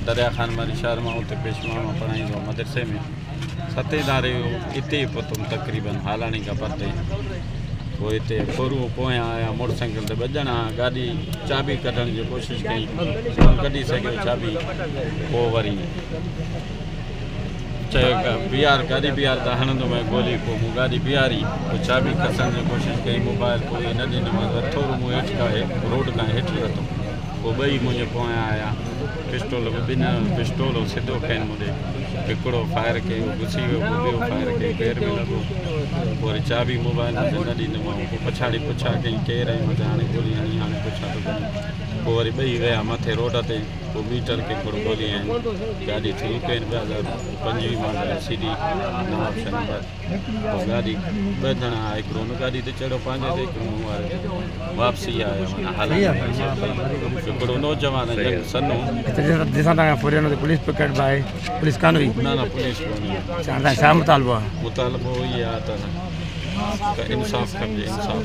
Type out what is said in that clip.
दरिया खान वारी शहर में उते पेशवा में पढ़ाईंदो मदरसे में 7 दारे इते ई पहुतुम तक़रीबन हालाणी का परते पोइ हिते खोरू पोयां आया मोटरसाइकिल ते ॿ ॼणा गाॾी चाबी कढण जी कोशिशि कई कढी सघियो चाबी पोइ वरी चयो बीहार गाॾी बीहार त हणंदुमि गोली पोइ मूं गाॾी बीहारी पोइ चाबी कसण जी कोशिशि कई मोबाइल पोइ न ॾिनोमांसि थोरो मूं हेठि खां रोड खां हेठि लथो पोइ ॿई मुंहिंजे पोयां आया पिस्टोल ॿिनि पिस्टोल सिधो खयनि मूंॾे हिकिड़ो फायर कयो घुसी वियो पोइ ॿियो फायर कयो पेर में लॻो पोइ वरी चाबी मोबाइल में न ॾींदोमांसि पोइ पछाड़ी पुछा कई केरु आई मूंखे हाणे गोली हणी हाणे पुछा थो कयां पोइ वरी ॿई विया मथे रोड ते पोइ मीटर खे थोरो गोली आहिनि गाॾी थी कनि 2025 model CD Nawab Shah number पोइ गाॾी 2 ॼणा हिकिड़ो हुन गाॾी ते चढ़ियो पंहिंजे ते हिकिड़ो मूं वारे वापसी आया माना हिकिड़ो नौजवान जंग सन्नो ॾिसां था फुरियन ते पुलिस पकड़ भाई पुलिस कान हुई न पुलिस कोन्हे छा मुतालबो आहे मुतालबो इहो आहे त इंसाफ़ खपे इंसाफ़